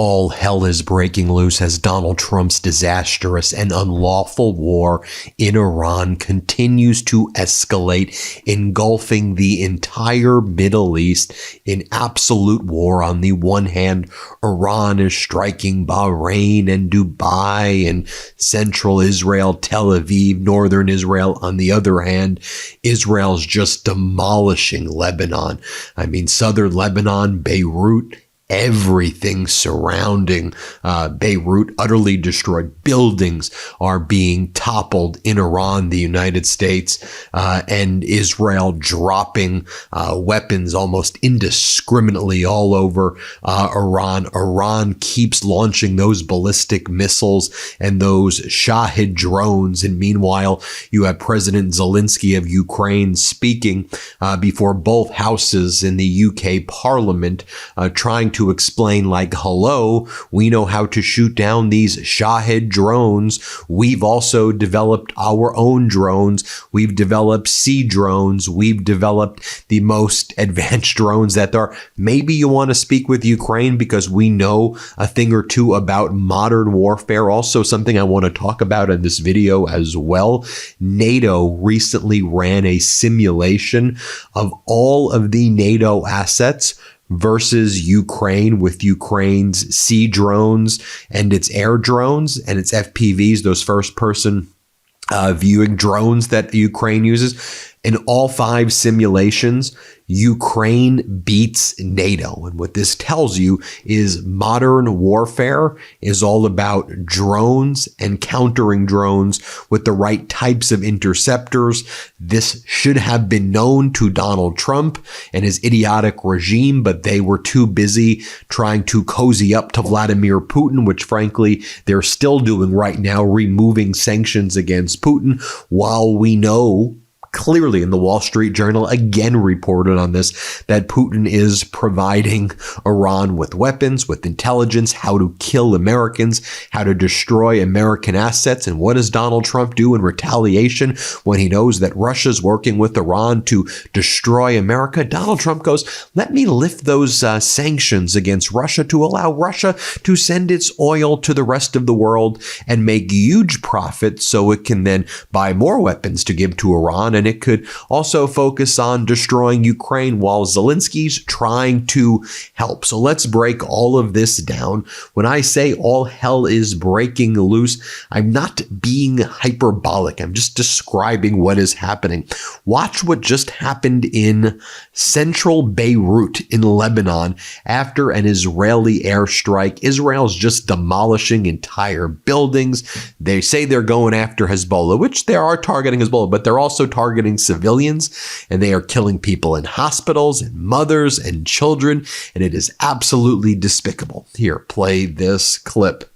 All hell is breaking loose as Donald Trump's disastrous and unlawful war in Iran continues to escalate, engulfing the entire Middle East in absolute war. On the one hand, Iran is striking Bahrain and Dubai and central Israel, Tel Aviv, northern Israel. On the other hand, Israel's just demolishing Lebanon. I mean, southern Lebanon, Beirut, everything surrounding Beirut utterly destroyed. Buildings are being toppled in Iran, the United States, and Israel dropping weapons almost indiscriminately all over Iran. Iran keeps launching those ballistic missiles and those Shahid drones. And meanwhile, you have President Zelensky of Ukraine speaking before both houses in the UK Parliament, trying to explain, like, hello, we know how to shoot down these Shahid drones. We've also developed our own drones. We've developed sea drones. We've developed the most advanced drones that there are. Maybe you want to speak with Ukraine because we know a thing or two about modern warfare. Also, something I want to talk about in this video as well. NATO recently ran a simulation of all of the NATO assets versus Ukraine, with Ukraine's sea drones and its air drones and its FPVs, those first-person viewing drones that Ukraine uses. In all 5 simulations, Ukraine beats NATO. And what this tells you is modern warfare is all about drones and countering drones with the right types of interceptors. This should have been known to Donald Trump and his idiotic regime, but they were too busy trying to cozy up to Vladimir Putin, which frankly they're still doing right now, removing sanctions against Putin, while we know clearly, in the Wall Street Journal again reported on this, that Putin is providing Iran with weapons, with intelligence, how to kill Americans, how to destroy American assets. And what does Donald Trump do in retaliation when he knows that Russia's working with Iran to destroy America? Donald Trump goes, let me lift those sanctions against Russia to allow Russia to send its oil to the rest of the world and make huge profits so it can then buy more weapons to give to Iran. And it could also focus on destroying Ukraine while Zelensky's trying to help. So let's break all of this down. When I say all hell is breaking loose, I'm not being hyperbolic. I'm just describing what is happening. Watch what just happened in central Beirut in Lebanon after an Israeli airstrike. Israel's just demolishing entire buildings. They say they're going after Hezbollah, which they are targeting Hezbollah, but they're also targeting civilians, and they are killing people in hospitals and mothers and children, and it is absolutely despicable. Here, play this clip.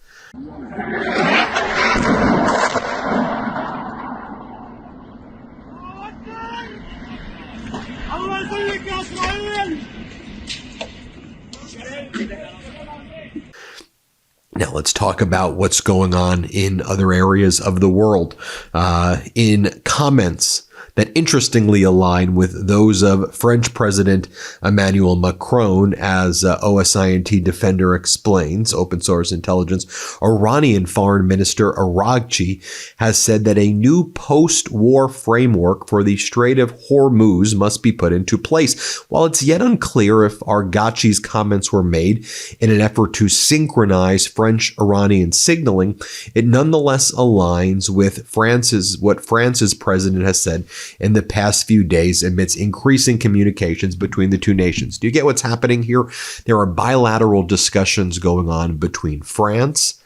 Now let's talk about what's going on in other areas of the world. In comments that interestingly align with those of French President Emmanuel Macron, as OSINT Defender explains, open source intelligence, Iranian Foreign Minister Araghchi has said that a new post-war framework for the Strait of Hormuz must be put into place. While it's yet unclear if Araghchi's comments were made in an effort to synchronize French-Iranian signaling, it nonetheless aligns with what France's president has said in the past few days amidst increasing communications between the two nations. Do you get what's happening here? There are bilateral discussions going on between France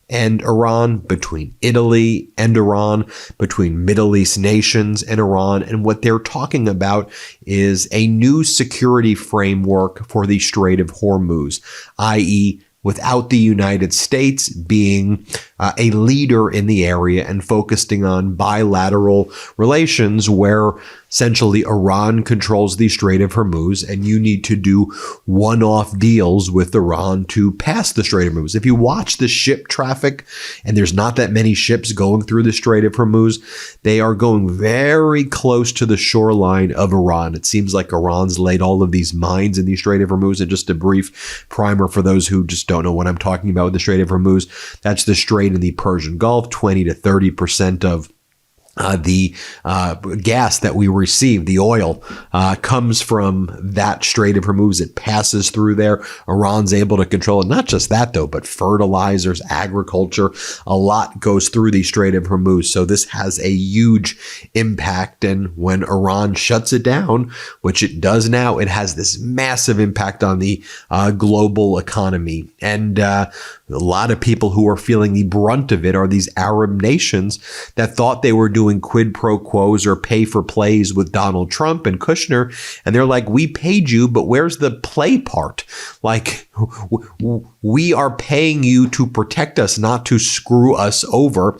and Iran, between Italy and Iran, between Middle East nations and Iran. And what they're talking about is a new security framework for the Strait of Hormuz, i.e., without the United States being a leader in the area and focusing on bilateral relations where essentially Iran controls the Strait of Hormuz and you need to do one-off deals with Iran to pass the Strait of Hormuz. If you watch the ship traffic, and there's not that many ships going through the Strait of Hormuz, they are going very close to the shoreline of Iran. It seems like Iran's laid all of these mines in the Strait of Hormuz. And just a brief primer for those who just don't know what I'm talking about with the Strait of Hormuz, that's the strait in the Persian Gulf. 20 to 30% of the gas that we receive, the oil, comes from that Strait of Hormuz. It passes through there. Iran's able to control it. Not just that, though, but fertilizers, agriculture, a lot goes through the Strait of Hormuz. So this has a huge impact. And when Iran shuts it down, which it does now, it has this massive impact on the global economy. And a lot of people who are feeling the brunt of it are these Arab nations that thought they were doing quid pro quos or pay for plays with Donald Trump and Kushner. And they're like, we paid you, but where's the play part? Like, we are paying you to protect us, not to screw us over.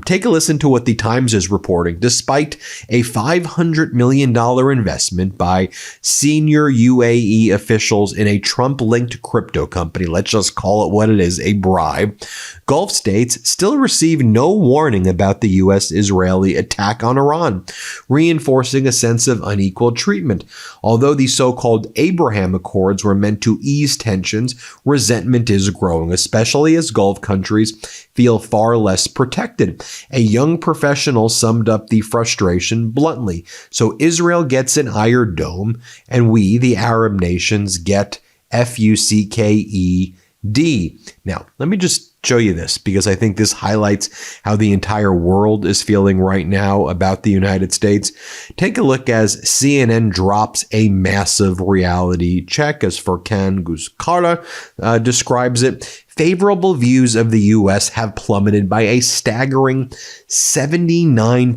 Take a listen to what the Times is reporting. Despite a $500 million investment by senior UAE officials in a Trump-linked crypto company, let's just call it what it is, a bribe, Gulf states still receive no warning about the U.S.-Israeli attack on Iran, reinforcing a sense of unequal treatment. Although the so-called Abraham Accords were meant to ease tensions, resentment is growing, especially as Gulf countries feel far less protected. A young professional summed up the frustration bluntly. So Israel gets an Iron Dome, and we, the Arab nations, get FUCKED. Now, let me just show you this because I think this highlights how the entire world is feeling right now about the United States. Take a look as CNN drops a massive reality check, as Furkan Guzkara describes it. Favorable views of the U.S. have plummeted by a staggering 79%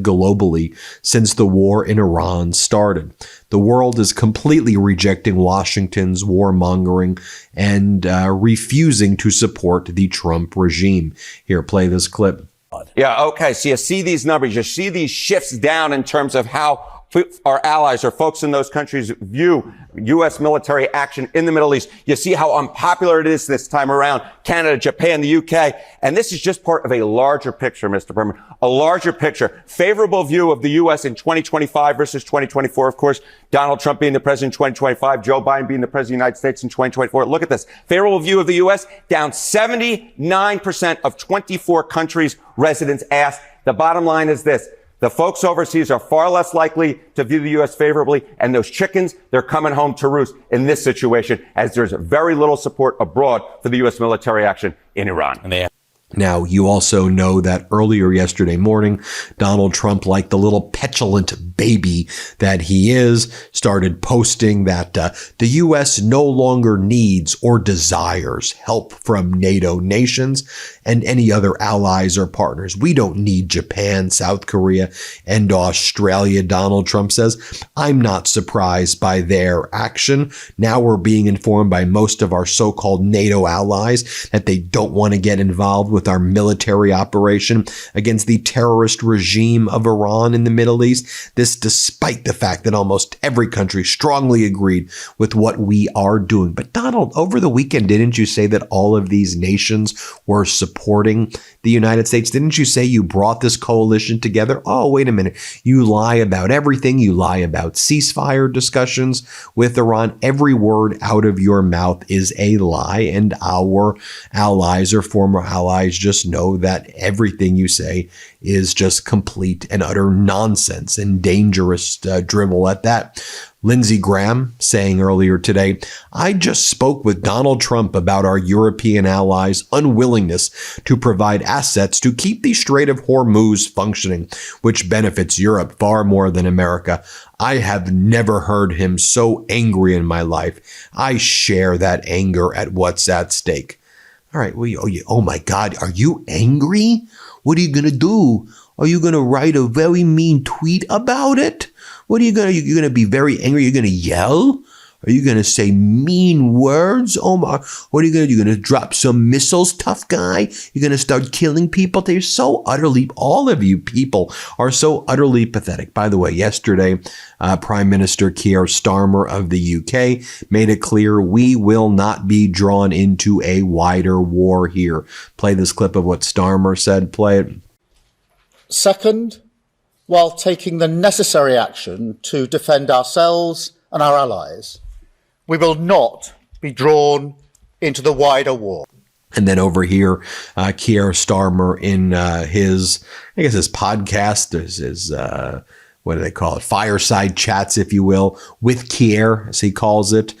globally since the war in Iran started. The world is completely rejecting Washington's warmongering and refusing to support the Trump regime. Here, play this clip. Yeah, okay. So you see these numbers, you see these shifts down in terms of how our allies or folks in those countries view U.S. military action in the Middle East. You see how unpopular it is this time around. Canada, Japan, the UK. And this is just part of a larger picture, Mr. Berman, a larger picture. Favorable view of the U.S. in 2025 versus 2024. Of course, Donald Trump being the president in 2025, Joe Biden being the president of the United States in 2024. Look at this. Favorable view of the U.S. down 79% of 24 countries' residents asked. The bottom line is this. The folks overseas are far less likely to view the U.S. favorably, and those chickens, they're coming home to roost in this situation as there's very little support abroad for the U.S. military action in Iran. Now, you also know that earlier yesterday morning, Donald Trump, like the little petulant baby that he is, started posting that the U.S. no longer needs or desires help from NATO nations and any other allies or partners. We don't need Japan, South Korea, and Australia, Donald Trump says. I'm not surprised by their action. Now we're being informed by most of our so-called NATO allies that they don't want to get involved with our military operation against the terrorist regime of Iran in the Middle East. This despite the fact that almost every country strongly agreed with what we are doing. But Donald, over the weekend, didn't you say that all of these nations were supporting the United States? Didn't you say you brought this coalition together? Oh, wait a minute. You lie about everything. You lie about ceasefire discussions with Iran. Every word out of your mouth is a lie. And our allies or former allies just know that everything you say is just complete and utter nonsense and dangerous drivel at that. Lindsey Graham saying earlier today, I just spoke with Donald Trump about our European allies' unwillingness to provide assets to keep the Strait of Hormuz functioning, which benefits Europe far more than America. I have never heard him so angry in my life. I share that anger at what's at stake. All right, oh my God, are you angry? What are you going to do? Are you going to write a very mean tweet about it? What are you going to be very angry? You're going to yell? Are you going to say mean words? Oh my, what are you going to do? You're going to drop some missiles, tough guy? You're going to start killing people? They're so utterly, all of you people are so utterly pathetic. By the way, yesterday, Prime Minister Keir Starmer of the UK made it clear we will not be drawn into a wider war here. Play this clip of what Starmer said. Play it. Second, while taking the necessary action to defend ourselves and our allies, we will not be drawn into the wider war. And then over here, Keir Starmer in his podcast, his what do they call it? Fireside chats, if you will, with Keir, as he calls it.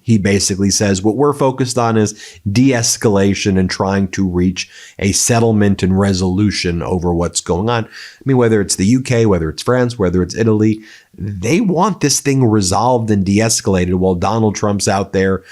He basically says what we're focused on is de-escalation and trying to reach a settlement and resolution over what's going on. I mean, whether it's the UK, whether it's France, whether it's Italy, they want this thing resolved and de-escalated while Donald Trump's out there,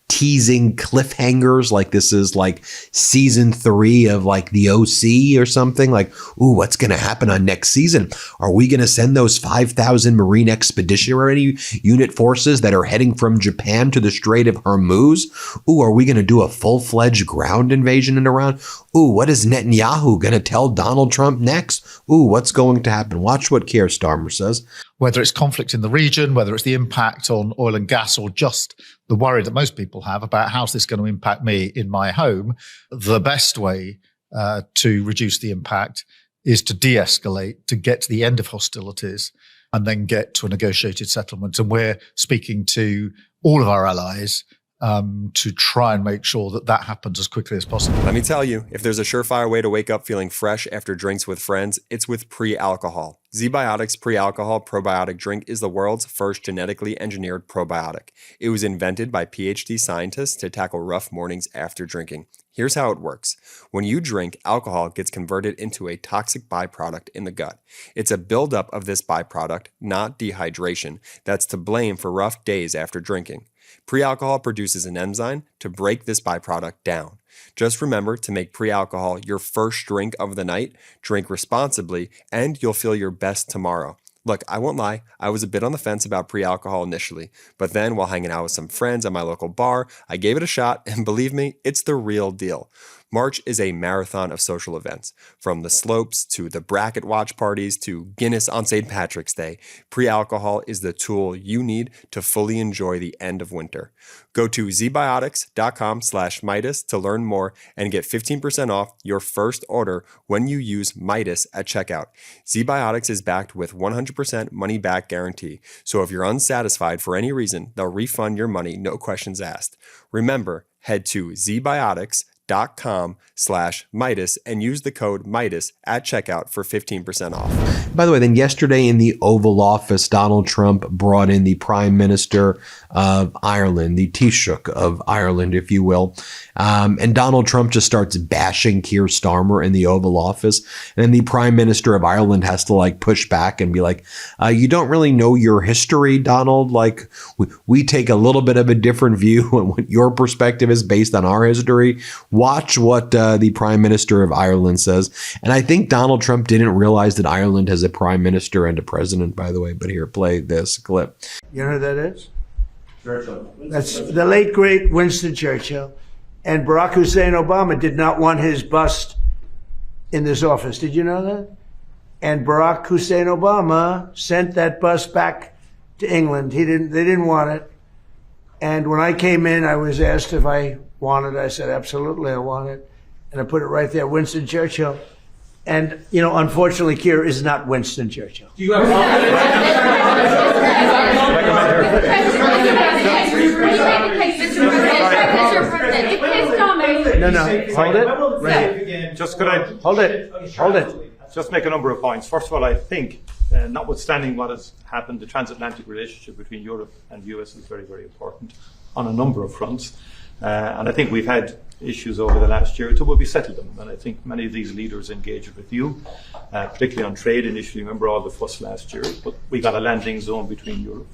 teasing cliffhangers like this is like season 3 of like the OC or something. Like, ooh, what's going to happen on next season? Are we going to send those 5,000 Marine Expeditionary Unit forces that are heading from Japan to the Strait of Hormuz? Ooh, are we going to do a full-fledged ground invasion in Iran? Ooh, what is Netanyahu going to tell Donald Trump next? Ooh, what's going to happen? Watch what Keir Starmer says. Whether it's conflict in the region, whether it's the impact on oil and gas, or just the worry that most people have about how's this going to impact me in my home, the best way to reduce the impact is to de-escalate, to get to the end of hostilities, and then get to a negotiated settlement. And we're speaking to all of our allies to try and make sure that that happens as quickly as possible. Let me tell you, if there's a surefire way to wake up feeling fresh after drinks with friends, it's with pre-alcohol. ZBiotics Pre-Alcohol Probiotic Drink is the world's first genetically engineered probiotic. It was invented by PhD scientists to tackle rough mornings after drinking. Here's how it works. When you drink, alcohol gets converted into a toxic byproduct in the gut. It's a buildup of this byproduct, not dehydration, that's to blame for rough days after drinking. Pre-alcohol produces an enzyme to break this byproduct down. Just remember to make pre-alcohol your first drink of the night, drink responsibly, and you'll feel your best tomorrow. Look, I won't lie, I was a bit on the fence about pre-alcohol initially, but then while hanging out with some friends at my local bar, I gave it a shot, and believe me, it's the real deal. March is a marathon of social events. From the slopes to the bracket watch parties to Guinness on St. Patrick's Day, pre-alcohol is the tool you need to fully enjoy the end of winter. Go to zbiotics.com/Meidas to learn more and get 15% off your first order when you use Meidas at checkout. ZBiotics is backed with 100% money-back guarantee, so if you're unsatisfied for any reason, they'll refund your money, no questions asked. Remember, head to zbiotics.com/Meidas and use the code Meidas at checkout for 15% off. By the way, then yesterday in the Oval Office, Donald Trump brought in the Prime Minister of Ireland, the Taoiseach of Ireland, if you will. And Donald Trump just starts bashing Keir Starmer in the Oval Office. And then the Prime Minister of Ireland has to like push back and be like, you don't really know your history, Donald. Like we take a little bit of a different view and what your perspective is based on our history. Watch what the Prime Minister of Ireland says. And I think Donald Trump didn't realize that Ireland has a Prime Minister and a president, by the way. But here, play this clip. You know who that is? Churchill. That's the late, great Winston Churchill. And Barack Hussein Obama did not want his bust in this office. Did you know that? And Barack Hussein Obama sent that bust back to England. They didn't want it. And when I came in, I was asked if I wanted it. I said, absolutely, I want it. And I put it right there, Winston Churchill. And, you know, unfortunately, Keir is not Winston Churchill. Do you have No, hold it. Right. Just could I hold it? Hold it. Just make a number of points. First of all, I think, notwithstanding what has happened, the transatlantic relationship between Europe and the US is very, very important on a number of fronts. And I think we've had issues over the last year or two, but we settled them. And I think many of these leaders engaged with you, particularly on trade initially. Remember all the fuss last year, but we got a landing zone between Europe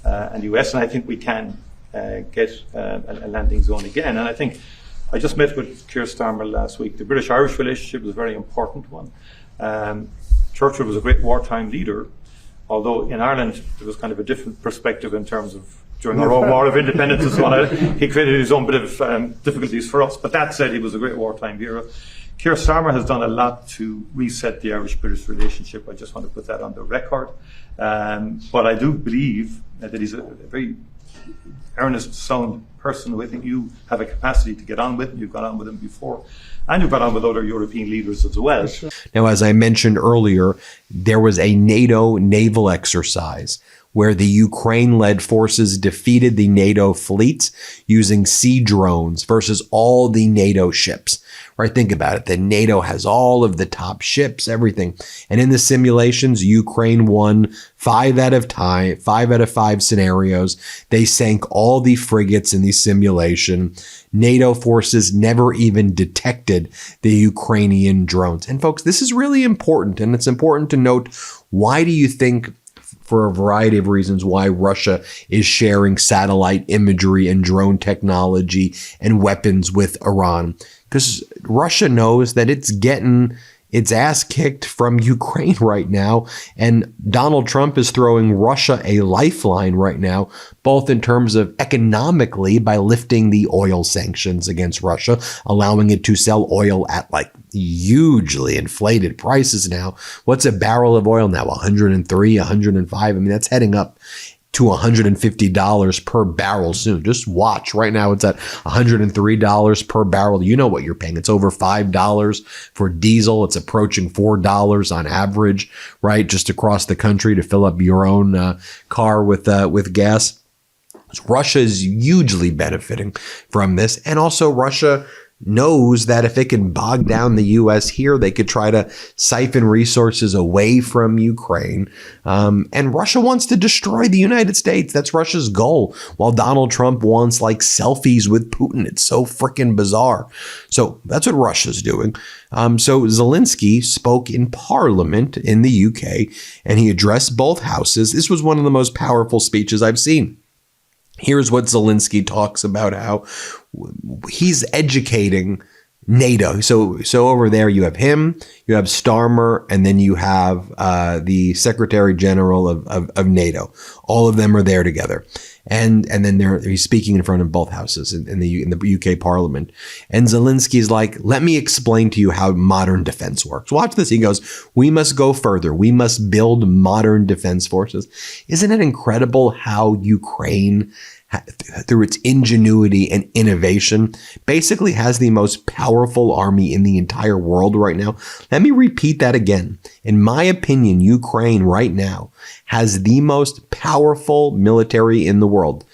and the US, and I think we can get a landing zone again. And I think I just met with Keir Starmer last week. The British-Irish relationship was a very important one. Churchill was a great wartime leader, although in Ireland there was kind of a different perspective in terms of during our own war of independence and so on. He created his own bit of difficulties for us. But that said, he was a great wartime hero. Keir Starmer has done a lot to reset the Irish-British relationship. I just want to put that on the record. But I do believe that he's a very earnest, sound person who I think you have a capacity to get on with. You've got on with him before. And you've got on with other European leaders as well. Now, as I mentioned earlier, there was a NATO naval exercise where the Ukraine-led forces defeated the NATO fleets using sea drones versus all the NATO ships. Right? Think about it. The NATO has all of the top ships, everything. And in the simulations, Ukraine won 5 out of 5 scenarios. They sank all the frigates in the simulation. NATO forces never even detected the Ukrainian drones. And folks, this is really important. And it's important to note, why do you think, for a variety of reasons, why Russia is sharing satellite imagery and drone technology and weapons with Iran? Because Russia knows that it's getting its ass kicked from Ukraine right now. And Donald Trump is throwing Russia a lifeline right now, both in terms of economically by lifting the oil sanctions against Russia, allowing it to sell oil at like hugely inflated prices now. What's a barrel of oil now? 103, 105. I mean, that's heading up to $150 per barrel soon. Just watch. Right now it's at $103 per barrel. You know what you're paying. It's over $5 for diesel. It's approaching $4 on average, right? Just across the country to fill up your own car with gas. So Russia is hugely benefiting from this. And also Russia knows that if it can bog down the U.S. here, they could try to siphon resources away from Ukraine. And Russia wants to destroy the United States. That's Russia's goal. While Donald Trump wants like selfies with Putin. It's so freaking bizarre. So that's what Russia's doing. So Zelensky spoke in Parliament in the UK and he addressed both houses. This was one of the most powerful speeches I've seen. Here's what Zelensky talks about, how he's educating NATO. So over there you have him, you have Starmer, and then you have the Secretary General of NATO. All of them are there together. And then he's speaking in front of both houses in the UK Parliament. And Zelensky's like, let me explain to you how modern defense works. Watch this. He goes, we must go further. We must build modern defense forces. Isn't it incredible how Ukraine, through its ingenuity and innovation, basically has the most powerful army in the entire world right now? Let me repeat that again. In my opinion, Ukraine right now has the most powerful military in the world,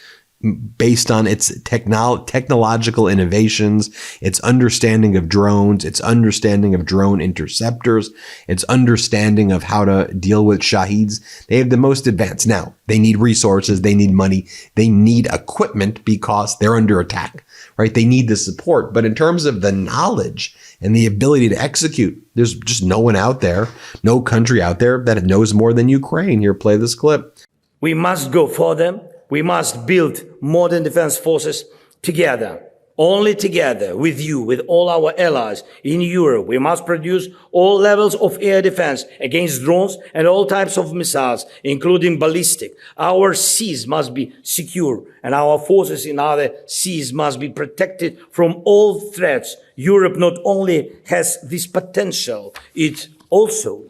based on its technological innovations, its understanding of drones, its understanding of drone interceptors, its understanding of how to deal with Shaheeds. They have the most advanced. Now, they need resources, they need money, they need equipment because they're under attack, right? They need the support. But in terms of the knowledge and the ability to execute, there's just no one out there, no country out there that knows more than Ukraine. Here, play this clip. We must go further. We must build modern defense forces together, only together with you, with all our allies in Europe. We must produce all levels of air defense against drones and all types of missiles, including ballistic. Our seas must be secure and our forces in other seas must be protected from all threats. Europe not only has this potential, it also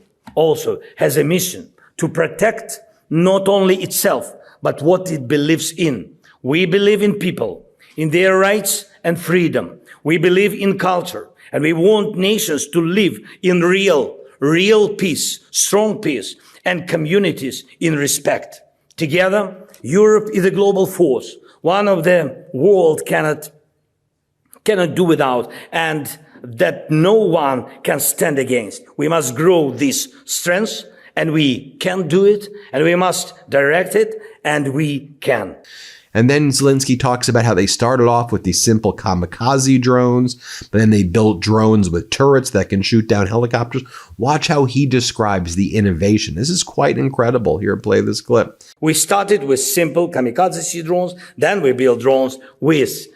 has a mission to protect not only itself, but what it believes in. We believe in people, in their rights and freedom. We believe in culture, and we want nations to live in real peace, strong peace, and communities in respect. Together, Europe is a global force, one of the world cannot do without, and that no one can stand against. We must grow this strength, and we can do it, and we must direct it, and we can. And then Zelensky talks about how they started off with these simple kamikaze drones, but then they built drones with turrets that can shoot down helicopters. Watch how he describes the innovation. This is quite incredible. Here, play this clip. We started with simple kamikaze drones, then we built drones with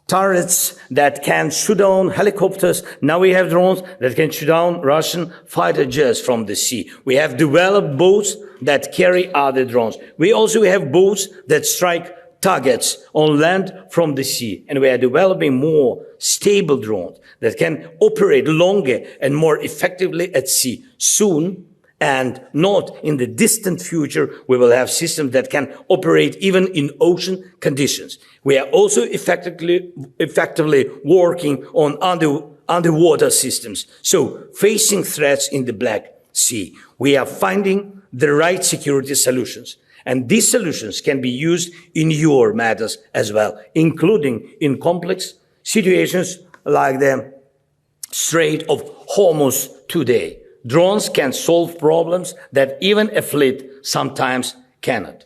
turrets that can shoot down helicopters. Now we have drones that can shoot down Russian fighter jets from the sea. We have developed boats that carry other drones. We also have boats that strike targets on land from the sea. And we are developing more stable drones that can operate longer and more effectively at sea. Soon, and not in the distant future, we will have systems that can operate even in ocean conditions. We are also effectively working on underwater systems. So, facing threats in the Black Sea, we are finding the right security solutions. And these solutions can be used in your matters as well, including in complex situations like the Strait of Hormuz today. Drones can solve problems that even a fleet sometimes cannot.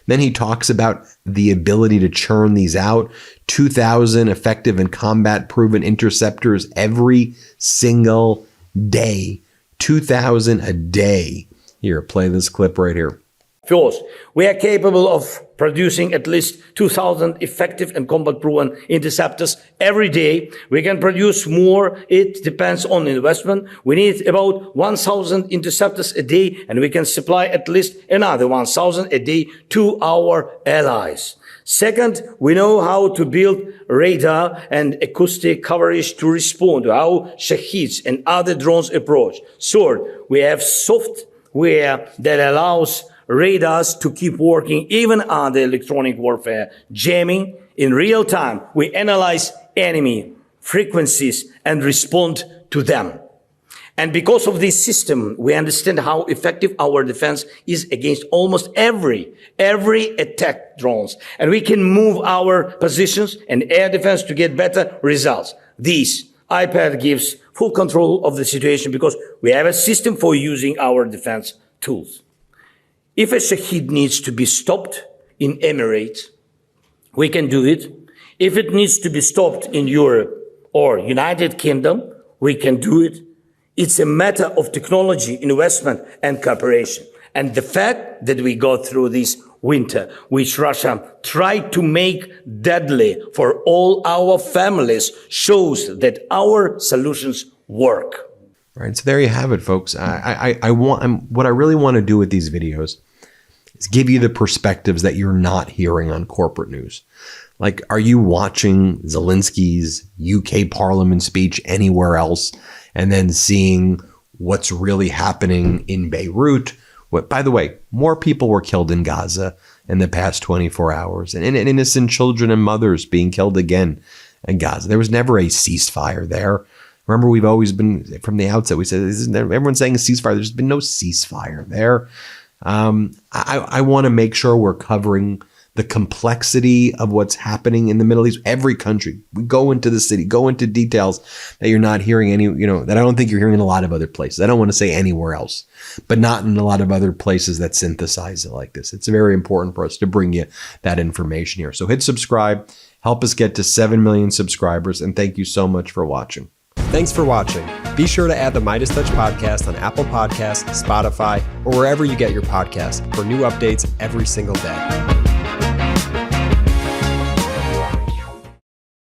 Then he talks about the ability to churn these out. 2,000 effective and combat-proven interceptors every single day. 2,000 a day. Here, play this clip right here. First, we are capable of producing at least 2,000 effective and combat-proven interceptors every day. We can produce more. It depends on investment. We need about 1,000 interceptors a day, and we can supply at least another 1,000 a day to our allies. Second, we know how to build radar and acoustic coverage to respond to how Shaheeds and other drones approach. Third, we have software that allows radars to keep working even under electronic warfare jamming. In real time, we analyze enemy frequencies and respond to them. And because of this system, we understand how effective our defense is against almost every attack drones. And we can move our positions and air defense to get better results. This iPad gives full control of the situation because we have a system for using our defense tools. If a Shaheed needs to be stopped in Emirates, we can do it. If it needs to be stopped in Europe or United Kingdom, we can do it. It's a matter of technology, investment, and cooperation. And the fact that we go through this winter, which Russia tried to make deadly for all our families, shows that our solutions work. All right, so there you have it, folks. What I really want to do with these videos is give you the perspectives that you're not hearing on corporate news. Like, are you watching Zelensky's UK Parliament speech anywhere else and then seeing what's really happening in Beirut? By the way, more people were killed in Gaza in the past 24 hours, and innocent children and mothers being killed again in Gaza. There was never a ceasefire there. Remember, we've always been, from the outset, we said, everyone's saying a ceasefire. There's been no ceasefire there. I want to make sure we're covering the complexity of what's happening in the Middle East. Every country, we go into the city, go into details that you're not hearing that I don't think you're hearing in a lot of other places. I don't want to say anywhere else, but not in a lot of other places that synthesize it like this. It's very important for us to bring you that information here. So hit subscribe, help us get to 7 million subscribers, and thank you so much for watching. Thanks for watching. Be sure to add the MeidasTouch podcast on Apple Podcasts, Spotify, or wherever you get your podcasts for new updates every single day.